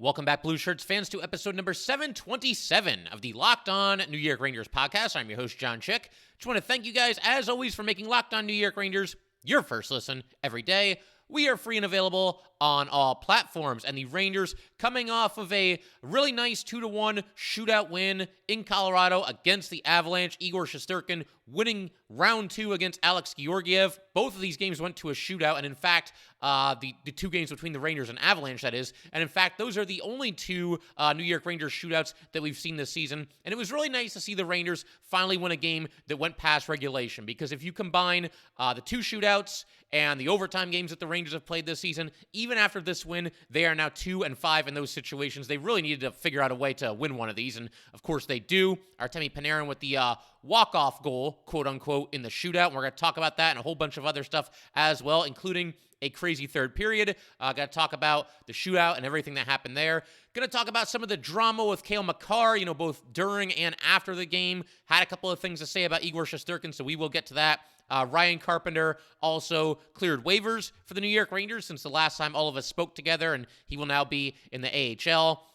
Welcome back, Blue Shirts fans, to episode number 727 of the Locked On New York Rangers podcast. I'm your host, John Chick. Just want to thank you guys, as always, for making Locked On New York Rangers your first listen every day. We are free and available on all platforms, and the Rangers coming off of a really nice 2-1 shootout win in Colorado against the Avalanche. Igor Shesterkin winning round 2 against Alex Georgiev. Both of these games went to a shootout, and in fact, the two games between the Rangers and Avalanche, that is. And in fact, those are the only two New York Rangers shootouts that we've seen this season. And it was really nice to see the Rangers finally win a game that went past regulation, because if you combine the two shootouts and the overtime games that the Rangers have played this season, even after this win, they are now 2-5 in those situations. They really needed to figure out a way to win one of these, and of course they do. Artemi Panarin with the walk-off goal, quote-unquote, in the shootout, and we're going to talk about that and a whole bunch of other stuff as well, including a crazy third period. Got to talk about the shootout and everything that happened there. Going to talk about some of the drama with Cale Makar, both during and after the game. Had a couple of things to say about Igor Shesterkin, so we will get to that. Ryan Carpenter also cleared waivers for the New York Rangers since the last time all of us spoke together, and he will now be in the AHL.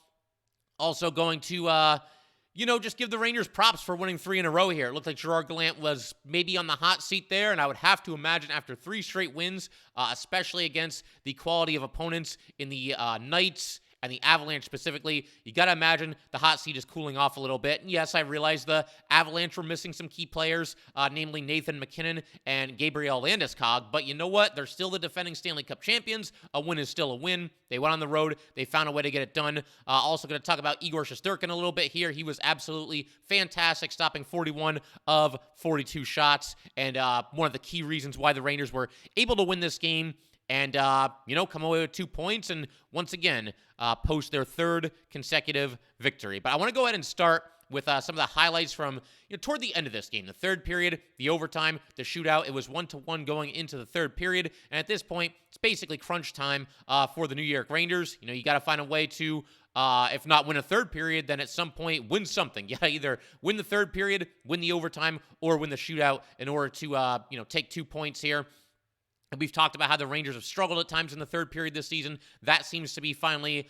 Also going to, just give the Rangers props for winning 3 in a row here. It looked like Gerard Gallant was maybe on the hot seat there, and I would have to imagine after 3 straight wins, especially against the quality of opponents in the Knights and the Avalanche specifically, you got to imagine the hot seat is cooling off a little bit. And yes, I realize the Avalanche were missing some key players, namely Nathan MacKinnon and Gabriel Landeskog. But you know what? They're still the defending Stanley Cup champions. A win is still a win. They went on the road. They found a way to get it done. Also going to talk about Igor Shesterkin a little bit here. He was absolutely fantastic, stopping 41 of 42 shots. And one of the key reasons why the Rangers were able to win this game and, come away with 2 points and once again post their 3rd consecutive victory. But I want to go ahead and start with some of the highlights from toward the end of this game. The third period, the overtime, the shootout. It was 1-1 going into the third period. And at this point, it's basically crunch time for the New York Rangers. You got to find a way to, if not win a third period, then at some point win something. You got to either win the third period, win the overtime, or win the shootout in order to, take 2 points here. And we've talked about how the Rangers have struggled at times in the third period this season. That seems to be finally,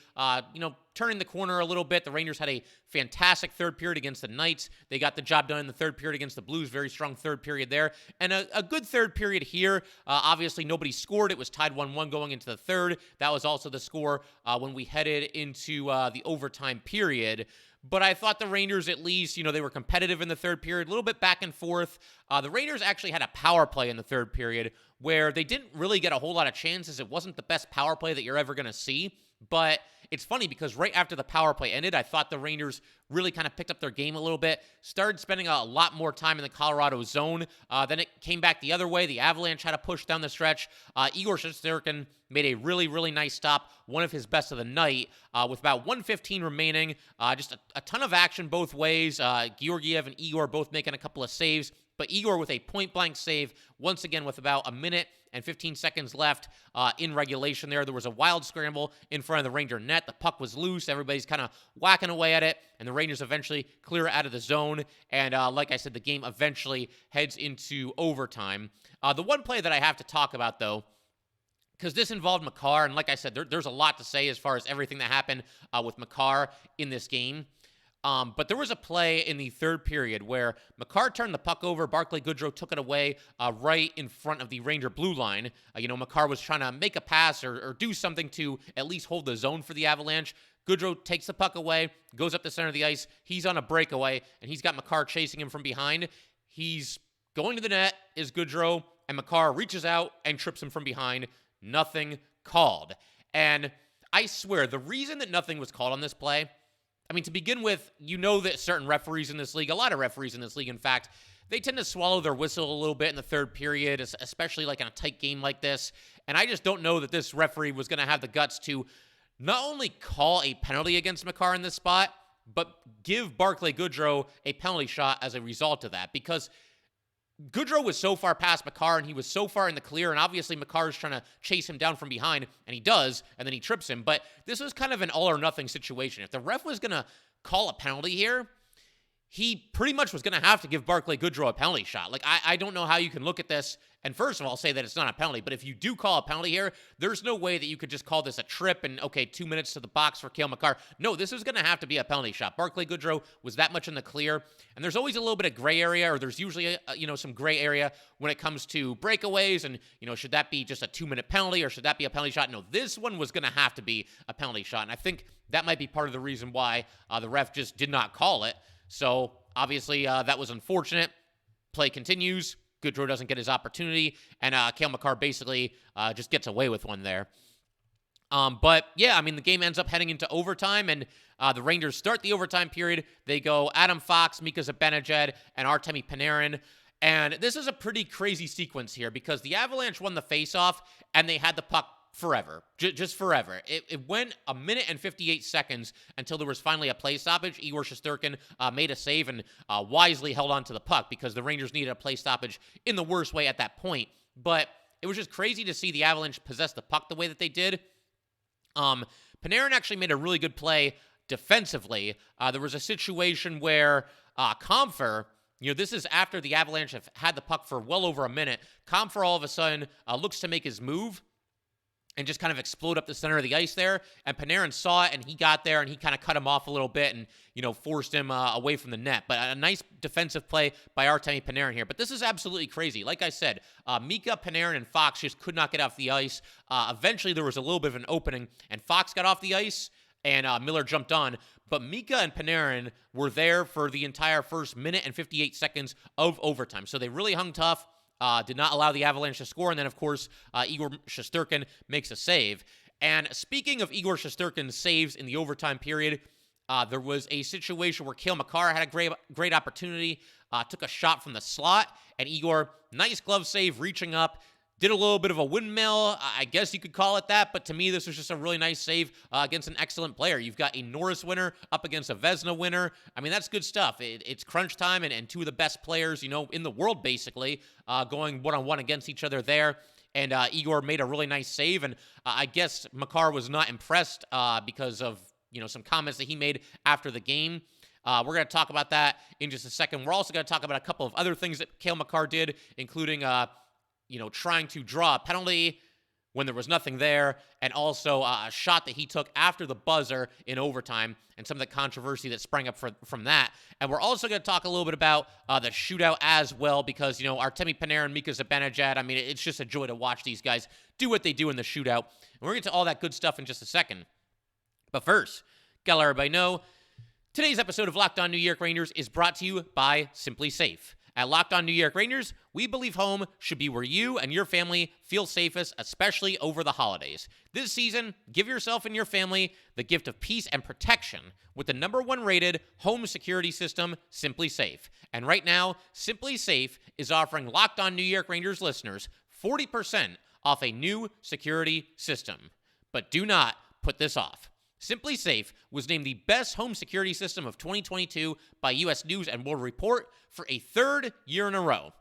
turning the corner a little bit. The Rangers had a fantastic third period against the Knights. They got the job done in the third period against the Blues. Very strong third period there. And a good third period here. Obviously, nobody scored. It was tied 1-1 going into the third. That was also the score when we headed into the overtime period. But I thought the Rangers, at least, they were competitive in the third period, a little bit back and forth. The Rangers actually had a power play in the third period where they didn't really get a whole lot of chances. It wasn't the best power play that you're ever going to see. But it's funny because right after the power play ended, I thought the Rangers really kind of picked up their game a little bit, started spending a lot more time in the Colorado zone. Then it came back the other way. The Avalanche had a push down the stretch. Igor Shesterkin made a really, really nice stop, one of his best of the night, with about 1:15 remaining. Just a ton of action both ways. Georgiev and Igor both making a couple of saves, but Igor with a point-blank save, once again with about a minute and 15 seconds left in regulation there. There was a wild scramble in front of the Ranger net. The puck was loose. Everybody's kind of whacking away at it, and the Rangers eventually clear it out of the zone. And like I said, the game eventually heads into overtime. The one play that I have to talk about, though, because this involved Makar, and like I said, there's a lot to say as far as everything that happened with Makar in this game. But there was a play in the third period where Makar turned the puck over. Barclay Goodrow took it away right in front of the Ranger blue line. Makar was trying to make a pass or do something to at least hold the zone for the Avalanche. Goodrow takes the puck away, goes up the center of the ice. He's on a breakaway, and he's got Makar chasing him from behind. He's going to the net, is Goodrow, and Makar reaches out and trips him from behind. Nothing called. And I swear, the reason that nothing was called on this play, to begin with, that certain referees in this league, a lot of referees in this league, in fact, they tend to swallow their whistle a little bit in the third period, especially like in a tight game like this. And I just don't know that this referee was going to have the guts to not only call a penalty against Makar in this spot, but give Barclay Goodrow a penalty shot as a result of that. Because Goodrow was so far past Makar, and he was so far in the clear, and obviously Makar is trying to chase him down from behind, and he does, and then he trips him. But this was kind of an all-or-nothing situation. If the ref was going to call a penalty here, he pretty much was going to have to give Barclay Goodrow a penalty shot. Like, I don't know how you can look at this and first of all say that it's not a penalty, but if you do call a penalty here, there's no way that you could just call this a trip and, okay, 2 minutes to the box for Cale Makar. No, this is going to have to be a penalty shot. Barclay Goodrow was that much in the clear, and there's always a little bit of gray area, or there's usually, some gray area when it comes to breakaways, and, should that be just a 2-minute penalty, or should that be a penalty shot? No, this one was going to have to be a penalty shot, and I think that might be part of the reason why the ref just did not call it. So, obviously, that was unfortunate. Play continues. Goodrow doesn't get his opportunity, and Cale Makar basically just gets away with one there. But, yeah, I mean, the game ends up heading into overtime, and the Rangers start the overtime period. They go Adam Fox, Mika Zibanejad, and Artemi Panarin. And this is a pretty crazy sequence here because the Avalanche won the faceoff, and they had the puck forever, just forever. It went 1 minute and 58 seconds until there was finally a play stoppage. Igor Shesterkin made a save and wisely held on to the puck because the Rangers needed a play stoppage in the worst way at that point. But it was just crazy to see the Avalanche possess the puck the way that they did. Panarin actually made a really good play defensively. There was a situation where Comfer, this is after the Avalanche have had the puck for well over a minute. Comfer all of a sudden looks to make his move and just kind of explode up the center of the ice there. And Panarin saw it, and he got there, and he kind of cut him off a little bit and, forced him away from the net. But a nice defensive play by Artemi Panarin here. But this is absolutely crazy. Like I said, Mika, Panarin, and Fox just could not get off the ice. Eventually, there was a little bit of an opening, and Fox got off the ice, and Miller jumped on. But Mika and Panarin were there for the entire first minute and 58 seconds of overtime. So they really hung tough. Did not allow the Avalanche to score. And then, of course, Igor Shesterkin makes a save. And speaking of Igor Shesterkin's saves in the overtime period, there was a situation where Cale Makar had a great opportunity, took a shot from the slot, and Igor, nice glove save, reaching up, did a little bit of a windmill, I guess you could call it that, but to me, this was just a really nice save against an excellent player. You've got a Norris winner up against a Vezina winner. I mean, that's good stuff. It's crunch time, and two of the best players, in the world, basically, going one-on-one against each other there. And Igor made a really nice save, and I guess Makar was not impressed because of, some comments that he made after the game. We're going to talk about that in just a second. We're also going to talk about a couple of other things that Cale Makar did, including trying to draw a penalty when there was nothing there, and also a shot that he took after the buzzer in overtime, and some of the controversy that sprang up from that. And we're also going to talk a little bit about the shootout as well, because, Artemi Panarin, Mika Zibanejad, I mean, it's just a joy to watch these guys do what they do in the shootout. And we're going to get to all that good stuff in just a second. But first, gotta let everybody know, today's episode of Locked On New York Rangers is brought to you by SimpliSafe. At Locked On New York Rangers, we believe home should be where you and your family feel safest, especially over the holidays. This season, give yourself and your family the gift of peace and protection with the #1 rated home security system, SimpliSafe. And right now, SimpliSafe is offering Locked On New York Rangers listeners 40% off a new security system. But do not put this off. SimpliSafe was named the best home security system of 2022 by U.S. News and World Report for a third year in a row.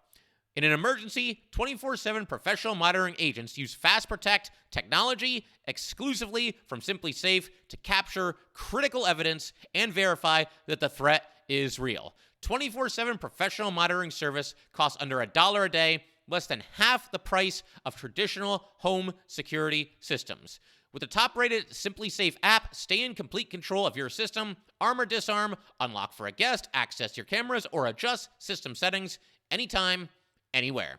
In an emergency, 24/7 professional monitoring agents use Fast Protect technology exclusively from SimpliSafe to capture critical evidence and verify that the threat is real. 24/7 professional monitoring service costs under $1 a day, less than half the price of traditional home security systems. With the top-rated SimpliSafe app, stay in complete control of your system, arm or disarm, unlock for a guest, access your cameras, or adjust system settings anytime, anywhere.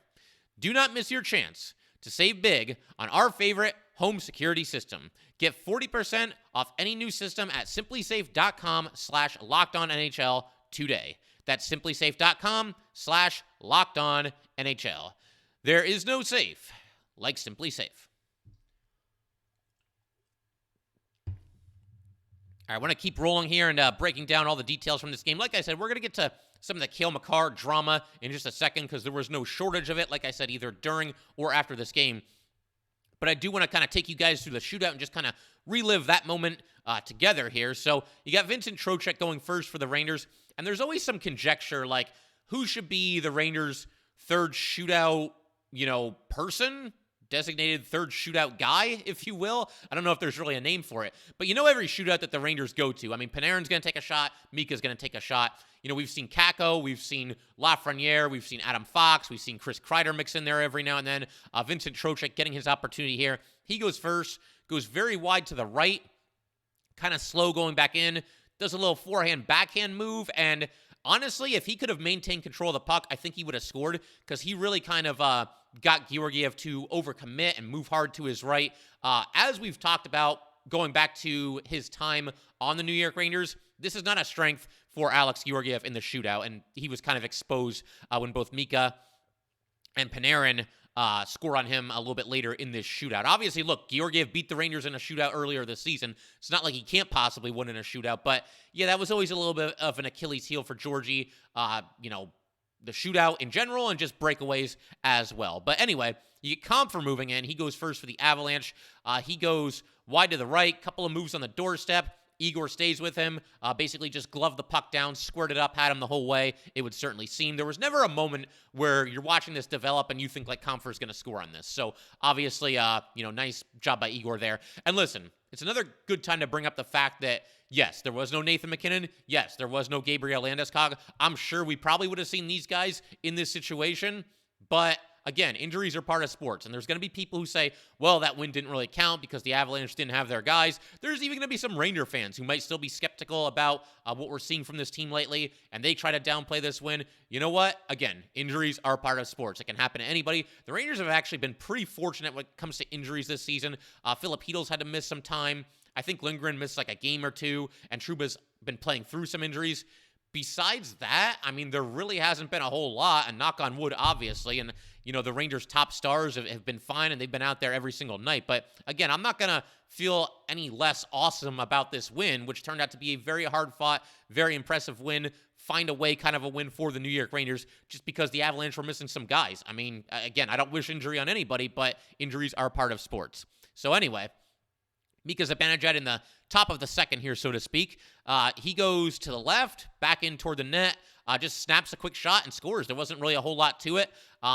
Do not miss your chance to save big on our favorite home security system. Get 40% off any new system at simplisafe.com/LockedOnNHL today. That's simplisafe.com/LockedOnNHL. There is no safe like SimpliSafe. All right, I want to keep rolling here and breaking down all the details from this game. Like I said, we're going to get to some of the Cale Makar drama in just a second because there was no shortage of it, like I said, either during or after this game. But I do want to kind of take you guys through the shootout and just kind of relive that moment together here. So you got Vincent Trocheck going first for the Rangers, and there's always some conjecture like who should be the Rangers' third shootout, person? designated third shootout guy, if you will. I don't know if there's really a name for it, but every shootout that the Rangers go to, I mean, Panarin's going to take a shot, Mika's going to take a shot. We've seen Kakko, we've seen Lafreniere, we've seen Adam Fox, we've seen Chris Kreider mix in there every now and then. Vincent Trocheck getting his opportunity here. He goes first, goes very wide to the right, kind of slow going back in, does a little forehand backhand move, and honestly, if he could have maintained control of the puck, I think he would have scored, because he really kind of got Georgiev to overcommit and move hard to his right. As we've talked about, going back to his time on the New York Rangers, this is not a strength for Alex Georgiev in the shootout, and he was kind of exposed when both Mika and Panarin score on him a little bit later in this shootout. Obviously, look, Georgiev beat the Rangers in a shootout earlier this season. It's not like he can't possibly win in a shootout, but yeah, that was always a little bit of an Achilles heel for Georgie, the shootout in general and just breakaways as well. But anyway, you get Compher moving in. He goes first for the Avalanche. He goes wide to the right, couple of moves on the doorstep. Igor stays with him, basically just gloved the puck down, squared it up, had him the whole way, it would certainly seem. There was never a moment where you're watching this develop and you think like Compher is going to score on this. So obviously, nice job by Igor there. And listen, it's another good time to bring up the fact that, yes, there was no Nathan MacKinnon. Yes, there was no Gabriel Landeskog. I'm sure we probably would have seen these guys in this situation, but again, injuries are part of sports, and there's going to be people who say, well, that win didn't really count because the Avalanche didn't have their guys. There's even going to be some Ranger fans who might still be skeptical about what we're seeing from this team lately, and they try to downplay this win. You know what? Again, injuries are part of sports. It can happen to anybody. The Rangers have actually been pretty fortunate when it comes to injuries this season. Philip Hedl's had to miss some time. I think Lindgren missed like a game or two, and Trouba's been playing through some injuries. Besides that, I mean, there really hasn't been a whole lot, and knock on wood, obviously, and, the Rangers' top stars have been fine, and they've been out there every single night. But, again, I'm not going to feel any less awesome about this win, which turned out to be a very hard-fought, very impressive win, find a way kind of a win for the New York Rangers, just because the Avalanche were missing some guys. I mean, again, I don't wish injury on anybody, but injuries are part of sports. So, anyway, Mika Zibanejad in the top of the second here, so to speak. He goes to the left, back in toward the net, just snaps a quick shot and scores. There wasn't really a whole lot to it.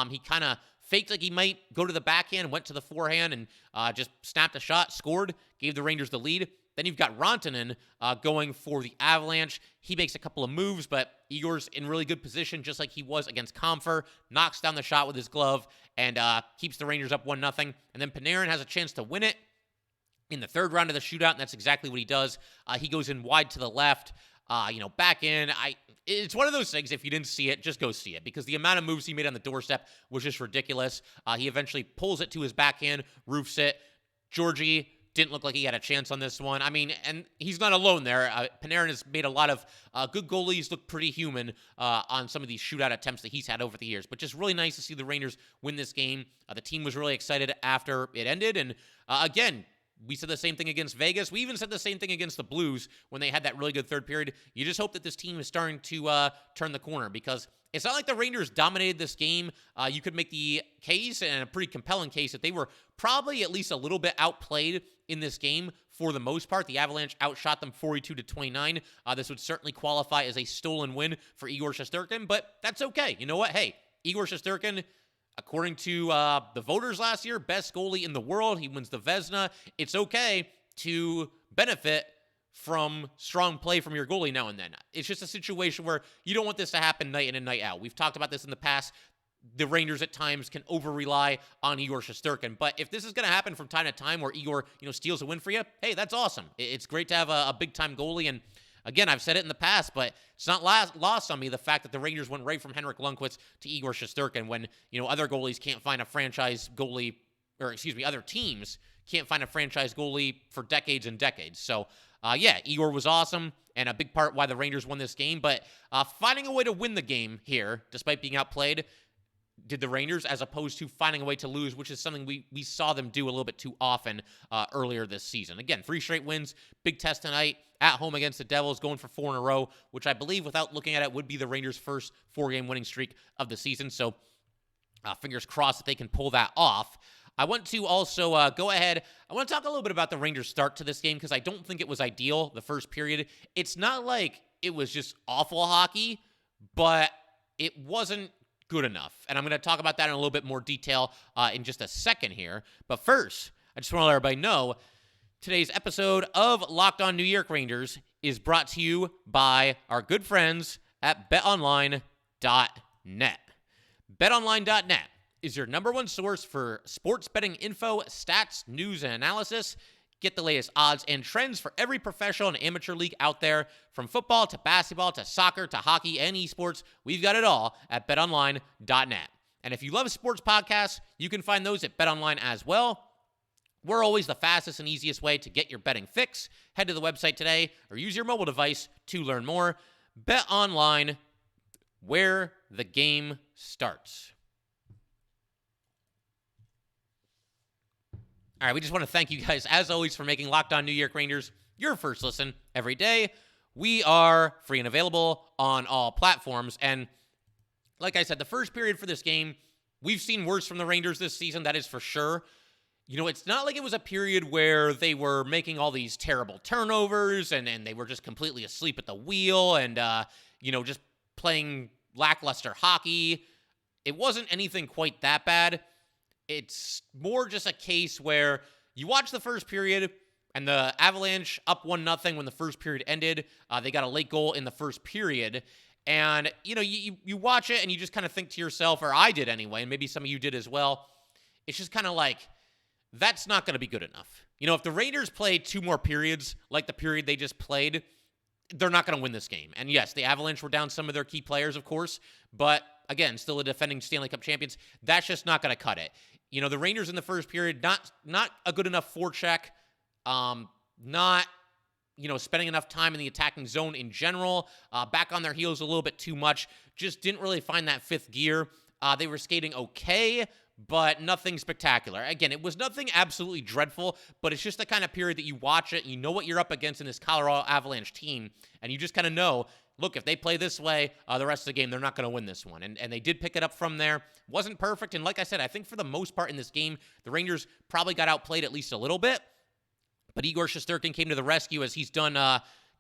He kind of faked like he might go to the backhand, went to the forehand, and just snapped a shot, scored, gave the Rangers the lead. Then you've got Rantanen going for the Avalanche. He makes a couple of moves, but Igor's in really good position, just like he was against Compher, knocks down the shot with his glove, and keeps the Rangers up 1-0. And then Panarin has a chance to win it in the third round of the shootout, and that's exactly what he does. He goes in wide to the left, back in. It's one of those things, if you didn't see it, just go see it, because the amount of moves he made on the doorstep was just ridiculous. He eventually pulls it to his backhand, roofs it. Georgie didn't look like he had a chance on this one. I mean, and he's not alone there. Panarin has made a lot of good goalies look pretty human on some of these shootout attempts that he's had over the years. But just really nice to see the Rangers win this game. The team was really excited after it ended. And again, we said the same thing against Vegas. We even said the same thing against the Blues when they had that really good third period. You just hope that this team is starting to turn the corner, because it's not like the Rangers dominated this game. You could make the case, and a pretty compelling case, that they were probably at least a little bit outplayed in this game for the most part. The Avalanche outshot them 42-29. This would certainly qualify as a stolen win for Igor Shesterkin, but that's okay. You know what? Hey, Igor Shesterkin, according to the voters last year, best goalie in the world. He wins the Vezina. It's okay to benefit from strong play from your goalie now and then. It's just a situation where you don't want this to happen night in and night out. We've talked about this in the past. The Rangers at times can over-rely on Igor Shesterkin. But if this is going to happen from time to time where Igor, steals a win for you, hey, that's awesome. It's great to have a big-time goalie. And again, I've said it in the past, but it's not lost on me the fact that the Rangers went right from Henrik Lundqvist to Igor Shesterkin when, other goalies can't find a franchise goalie, other teams can't find a franchise goalie for decades and decades. So, Igor was awesome and a big part why the Rangers won this game. But finding a way to win the game here, despite being outplayed, did the Rangers, as opposed to finding a way to lose, which is something we saw them do a little bit too often earlier this season. Again, 3 straight wins, big test tonight, at home against the Devils, going for 4 in a row, which I believe, without looking at it, would be the Rangers' first 4-game winning streak of the season. So fingers crossed that they can pull that off. I want to also go ahead. I want to talk a little bit about the Rangers' start to this game, because I don't think it was ideal, the first period. It's not like it was just awful hockey, but it wasn't good enough? And I'm going to talk about that in a little bit more detail in just a second here. But first, I just want to let everybody know today's episode of Locked On New York Rangers is brought to you by our good friends at BetOnline.net. BetOnline.net is your number one source for sports betting info, stats, news, and analysis. Get the latest odds and trends for every professional and amateur league out there. From football to basketball to soccer to hockey and esports, we've got it all at betonline.net. And if you love sports podcasts, you can find those at BetOnline as well. We're always the fastest and easiest way to get your betting fix. Head to the website today or use your mobile device to learn more. BetOnline, where the game starts. All right, we just want to thank you guys, as always, for making Locked On New York Rangers your first listen every day. We are free and available on all platforms. And like I said, the first period for this game, we've seen worse from the Rangers this season, that is for sure. You know, it's not like it was a period where they were making all these terrible turnovers and they were just completely asleep at the wheel and, just playing lackluster hockey. It wasn't anything quite that bad. It's more just a case where you watch the first period and the Avalanche up 1-0 when the first period ended. They got a late goal in the first period. And, you watch it and you just kind of think to yourself, or I did anyway, and maybe some of you did as well. It's just kind of like, that's not going to be good enough. If the Rangers play 2 more periods like the period they just played, they're not going to win this game. And yes, the Avalanche were down some of their key players, of course, but again, still a defending Stanley Cup champions. That's just not going to cut it. The Rangers in the first period, not a good enough forecheck, not, spending enough time in the attacking zone in general, back on their heels a little bit too much, just didn't really find that fifth gear. They were skating okay, but nothing spectacular. Again, it was nothing absolutely dreadful, but it's just the kind of period that you watch it, you know what you're up against in this Colorado Avalanche team, and you just kind of know, look, if they play this way, the rest of the game, they're not going to win this one. And they did pick it up from there. Wasn't perfect. And like I said, I think for the most part in this game, the Rangers probably got outplayed at least a little bit. But Igor Shesterkin came to the rescue as he's done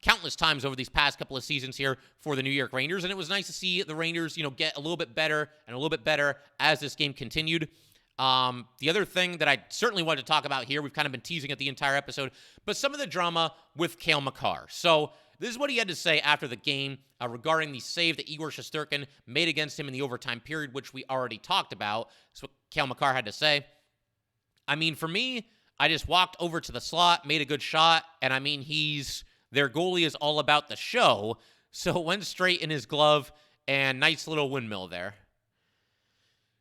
countless times over these past couple of seasons here for the New York Rangers. And it was nice to see the Rangers, get a little bit better and a little bit better as this game continued. The other thing that I certainly wanted to talk about here, we've kind of been teasing it the entire episode, but some of the drama with Cale Makar. So this is what he had to say after the game regarding the save that Igor Shesterkin made against him in the overtime period, which we already talked about. That's what Cale Makar had to say. I mean, for me, I just walked over to the slot, made a good shot, and I mean, their goalie is all about the show, so it went straight in his glove, and nice little windmill there.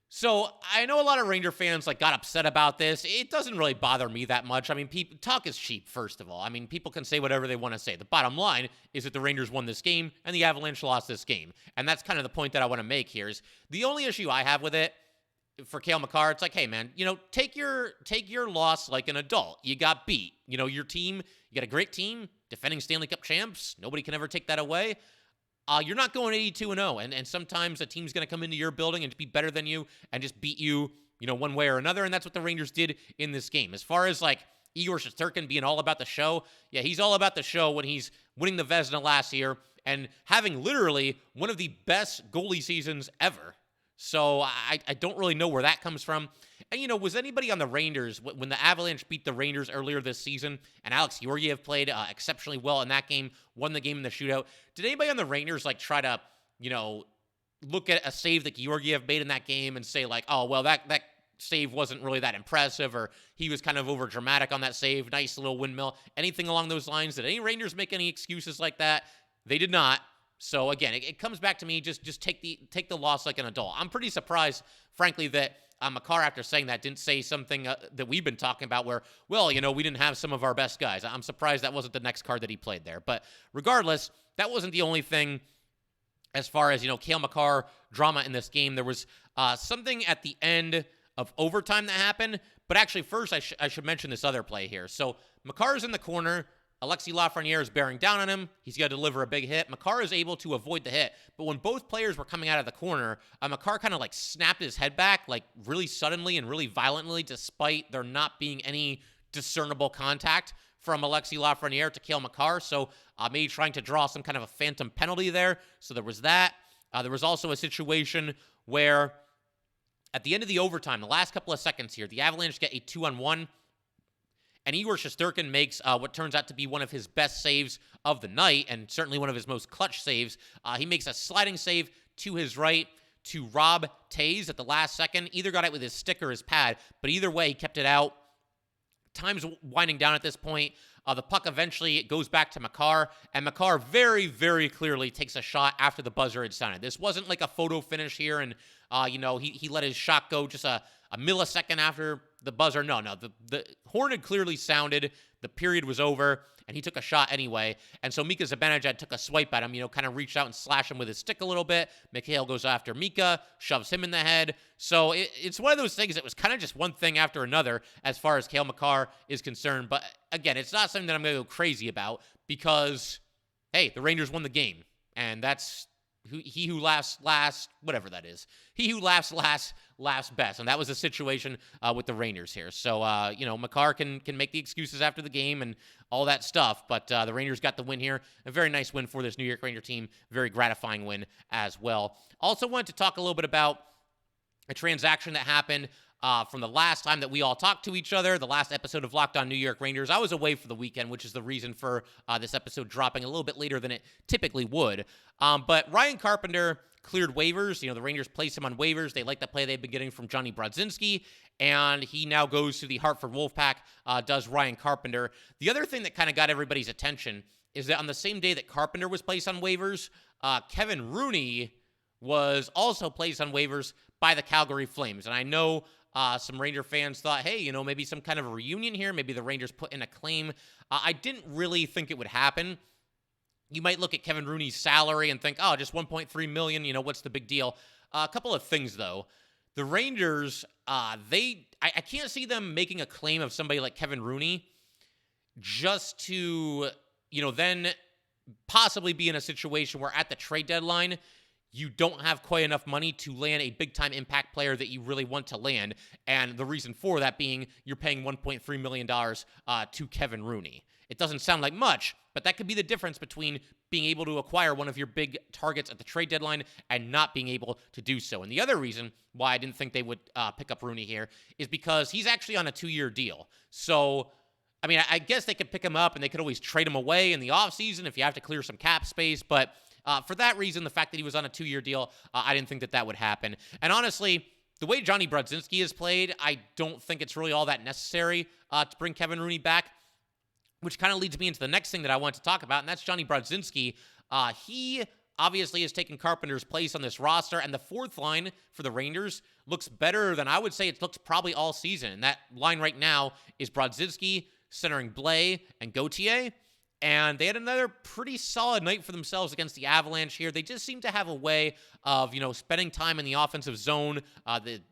So I know a lot of Ranger fans got upset about this. It doesn't really bother me that much. I mean, talk is cheap, first of all. I mean, people can say whatever they want to say. The bottom line is that the Rangers won this game and the Avalanche lost this game. And that's kind of the point that I want to make here is the only issue I have with it for Cale Makar, it's like, hey, man, take your loss like an adult. You got beat. Your team, you got a great team, defending Stanley Cup champs. Nobody can ever take that away. You're not going 82-0, and sometimes a team's going to come into your building and be better than you and just beat you, one way or another, and that's what the Rangers did in this game. As far as, Igor Shesterkin being all about the show, yeah, he's all about the show when he's winning the Vezina last year and having literally one of the best goalie seasons ever. So I don't really know where that comes from. And, was anybody on the Rangers, when the Avalanche beat the Rangers earlier this season, and Alex Georgiev played exceptionally well in that game, won the game in the shootout, did anybody on the Rangers, try to, look at a save that Georgiev made in that game and say, oh, well, that save wasn't really that impressive, or he was kind of over dramatic on that save, nice little windmill, anything along those lines? Did any Rangers make any excuses like that? They did not. So again, it comes back to me, just take the loss like an adult. I'm pretty surprised, frankly, that Makar, after saying that, didn't say something that we've been talking about where, well, we didn't have some of our best guys. I'm surprised that wasn't the next card that he played there. But regardless, that wasn't the only thing as far as, Cale Makar drama in this game. There was something at the end of overtime that happened. But actually, first, I should mention this other play here. So Makar's in the corner. Alexis Lafreniere is bearing down on him. He's got to deliver a big hit. Makar is able to avoid the hit. But when both players were coming out of the corner, Makar kind of snapped his head back really suddenly and really violently, despite there not being any discernible contact from Alexis Lafreniere to Cale Makar. So maybe trying to draw some kind of a phantom penalty there. So there was that. There was also a situation where at the end of the overtime, the last couple of seconds here, the Avalanche get a 2-on-1, and Igor Shesterkin makes what turns out to be one of his best saves of the night, and certainly one of his most clutch saves. He makes a sliding save to his right to rob Taves at the last second. Either got it with his stick or his pad, but either way, he kept it out. Time's winding down at this point. The puck eventually goes back to Makar, and Makar very, very clearly takes a shot after the buzzer had sounded. This wasn't like a photo finish here, and he let his shot go just a millisecond after the buzzer. No, the horn had clearly sounded. The period was over, and he took a shot anyway. And so Mika Zibanejad took a swipe at him, kind of reached out and slashed him with his stick a little bit. Mikhail goes after Mika, shoves him in the head. So it's one of those things that was kind of just one thing after another as far as Cale Makar is concerned. But again, it's not something that I'm going to go crazy about because, hey, the Rangers won the game. And that's he who laughs last, whatever that is. He who laughs last, laughs best. And that was the situation with the Rangers here. So, Makar can make the excuses after the game and all that stuff. But the Rangers got the win here. A very nice win for this New York Ranger team. Very gratifying win as well. Also wanted to talk a little bit about a transaction that happened from the last time that we all talked to each other, the last episode of Locked On New York Rangers. I was away for the weekend, which is the reason for this episode dropping a little bit later than it typically would. But Ryan Carpenter cleared waivers. The Rangers placed him on waivers. They like the play they've been getting from Jonny Brodzinski, and he now goes to the Hartford Wolfpack, does Ryan Carpenter. The other thing that kind of got everybody's attention is that on the same day that Carpenter was placed on waivers, Kevin Rooney was also placed on waivers by the Calgary Flames. And I know some Ranger fans thought, hey, maybe some kind of a reunion here. Maybe the Rangers put in a claim. I didn't really think it would happen. You might look at Kevin Rooney's salary and think, oh, just $1.3 million, what's the big deal? A couple of things, though. The Rangers, I can't see them making a claim of somebody like Kevin Rooney just to, then possibly be in a situation where at the trade deadline, you don't have quite enough money to land a big-time impact player that you really want to land. And the reason for that being you're paying $1.3 million to Kevin Rooney. It doesn't sound like much, but that could be the difference between being able to acquire one of your big targets at the trade deadline and not being able to do so. And the other reason why I didn't think they would pick up Rooney here is because he's actually on a 2-year deal. So, I guess they could pick him up and they could always trade him away in the offseason if you have to clear some cap space. But for that reason, the fact that he was on a 2-year deal, I didn't think that would happen. And honestly, the way Jonny Brodzinski has played, I don't think it's really all that necessary to bring Kevin Rooney back, which kind of leads me into the next thing that I want to talk about, and that's Jonny Brodzinski. He obviously has taken Carpenter's place on this roster, and the fourth line for the Rangers looks better than I would say it looks probably all season. And that line right now is Brodzinski centering Blais and Gauthier. And they had another pretty solid night for themselves against the Avalanche here. They just seem to have a way of, spending time in the offensive zone.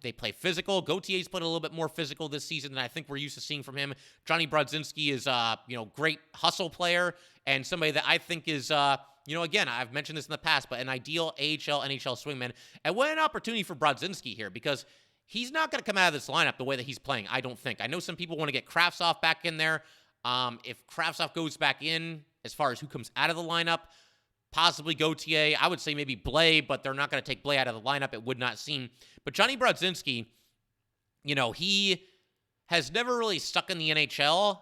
They play physical. Gauthier's played a little bit more physical this season than I think we're used to seeing from him. Jonny Brodzinski is, great hustle player and somebody that I think is, again, I've mentioned this in the past, but an ideal AHL, NHL swingman. And what an opportunity for Brodzinski here because he's not going to come out of this lineup the way that he's playing, I don't think. I know some people want to get Kravtsov back in there. If Kravtsov goes back in, as far as who comes out of the lineup, possibly Gauthier. I would say maybe Blais, but they're not going to take Blais out of the lineup, it would not seem. But Jonny Brodzinski, he has never really stuck in the NHL.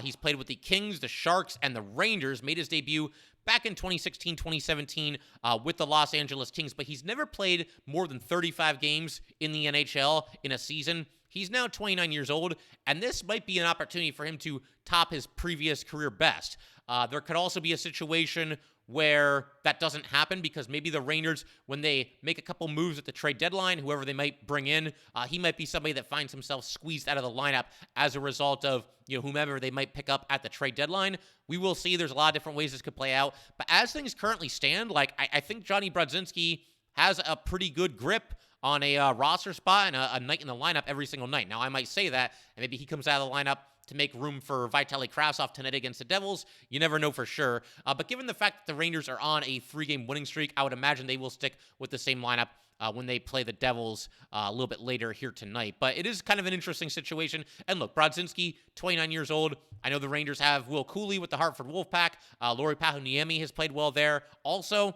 He's played with the Kings, the Sharks, and the Rangers, made his debut back in 2016, 2017 with the Los Angeles Kings, but he's never played more than 35 games in the NHL in a season. He's now 29 years old, and this might be an opportunity for him to top his previous career best. There could also be a situation where that doesn't happen because maybe the Rangers, when they make a couple moves at the trade deadline, whoever they might bring in, he might be somebody that finds himself squeezed out of the lineup as a result of whomever they might pick up at the trade deadline. We will see. There's a lot of different ways this could play out. But as things currently stand, I think Jonny Brodzinski has a pretty good grip on a roster spot and a night in the lineup every single night. Now, I might say that, and maybe he comes out of the lineup to make room for Vitaly Kravtsov tonight against the Devils. You never know for sure. But given the fact that the Rangers are on a 3-game winning streak, I would imagine they will stick with the same lineup when they play the Devils a little bit later here tonight. But it is kind of an interesting situation. And look, Brodzinski, 29 years old. I know the Rangers have Will Cooley with the Hartford Wolfpack. Lauri Pahuniemi has played well there also.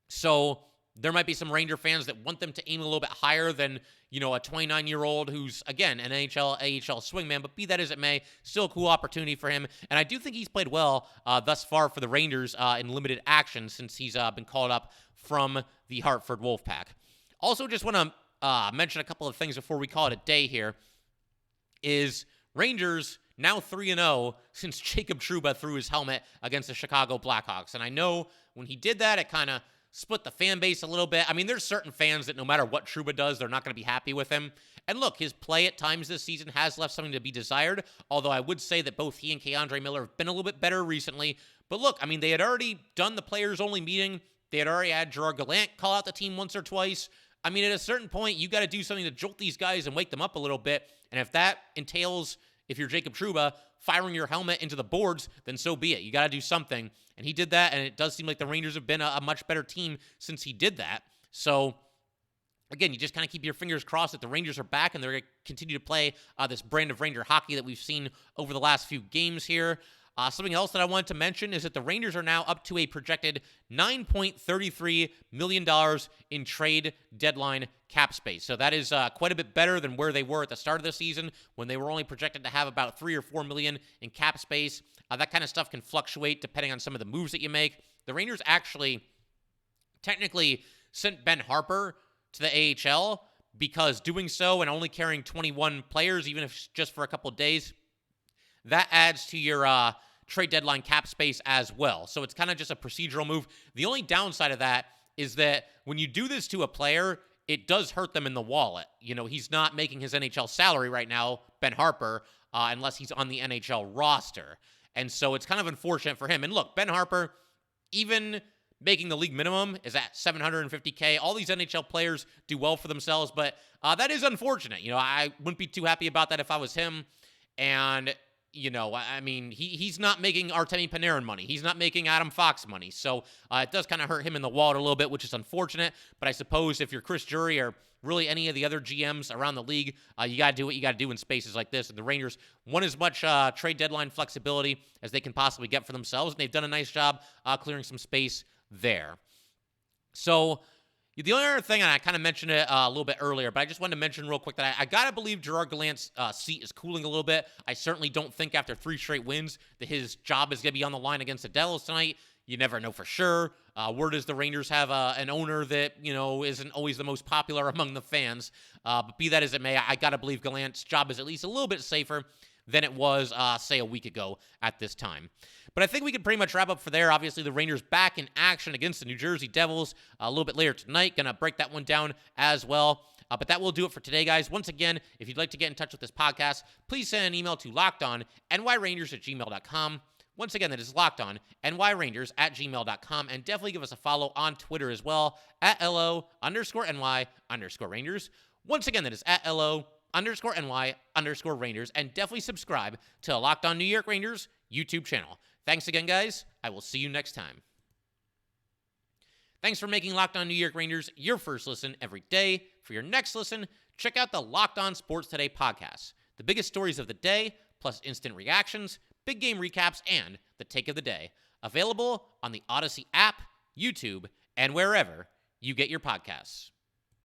So there might be some Ranger fans that want them to aim a little bit higher than, a 29-year-old who's, again, an NHL, AHL swingman. But be that as it may, still a cool opportunity for him. And I do think he's played well thus far for the Rangers in limited action since he's been called up from the Hartford Wolfpack. Also, just want to mention a couple of things before we call it a day here. Is Rangers now 3-0 since Jacob Trouba threw his helmet against the Chicago Blackhawks. And I know when he did that, it kind of split the fan base a little bit. I mean, there's certain fans that no matter what Trouba does, they're not going to be happy with him. And look, his play at times this season has left something to be desired, although I would say that both he and K'Andre Miller have been a little bit better recently. But look, I mean, they had already done the players-only meeting. They had already had Gerard Gallant call out the team once or twice. I mean, at a certain point, you got to do something to jolt these guys and wake them up a little bit. And if that entails, if you're Jacob Trouba, firing your helmet into the boards, then so be it. You got to do something. And he did that, and it does seem like the Rangers have been a much better team since he did that. So, again, you just kind of keep your fingers crossed that the Rangers are back and they're going to continue to play this brand of Ranger hockey that we've seen over the last few games here. Something else that I wanted to mention is that the Rangers are now up to a projected $9.33 million in trade deadline cap space. So that is quite a bit better than where they were at the start of the season when they were only projected to have about $3 or $4 million in cap space. That kind of stuff can fluctuate depending on some of the moves that you make. The Rangers actually technically sent Ben Harpur to the AHL because doing so and only carrying 21 players, even if it's just for a couple of days, that adds to your trade deadline cap space as well. So it's kind of just a procedural move. The only downside of that is that when you do this to a player, it does hurt them in the wallet. He's not making his NHL salary right now, Ben Harpur, unless he's on the NHL roster. And so it's kind of unfortunate for him. And look, Ben Harpur, even making the league minimum, is at $750K. All these NHL players do well for themselves, but that is unfortunate. I wouldn't be too happy about that if I was him. And I mean, he's not making Artemi Panarin money. He's not making Adam Fox money. So it does kind of hurt him in the wallet a little bit, which is unfortunate. But I suppose if you're Chris Drury or really any of the other GMs around the league, you got to do what you got to do in spaces like this. And the Rangers want as much trade deadline flexibility as they can possibly get for themselves. And they've done a nice job clearing some space there. So the only other thing, and I kind of mentioned it a little bit earlier, but I just wanted to mention real quick that I got to believe Gerard Gallant's seat is cooling a little bit. I certainly don't think after 3 straight wins that his job is going to be on the line against the Devils tonight. You never know for sure. Word is the Rangers have an owner that, isn't always the most popular among the fans. But be that as it may, I got to believe Gallant's job is at least a little bit safer than it was, say, a week ago at this time. But I think we can pretty much wrap up for there. Obviously, the Rangers back in action against the New Jersey Devils a little bit later tonight. Going to break that one down as well. But that will do it for today, guys. Once again, if you'd like to get in touch with this podcast, please send an email to lockedonnyrangers@gmail.com. Once again, that is lockedonnyrangers@gmail.com. And definitely give us a follow on Twitter as well, @LO_NY_Rangers. Once again, that is @LO_NY_Rangers. And definitely subscribe to the Locked On New York Rangers YouTube channel. Thanks again, guys. I will see you next time. Thanks for making Locked On New York Rangers your first listen every day. For your next listen, check out the Locked On Sports Today podcast. The biggest stories of the day, plus instant reactions, big game recaps, and the take of the day. Available on the Odyssey app, YouTube, and wherever you get your podcasts.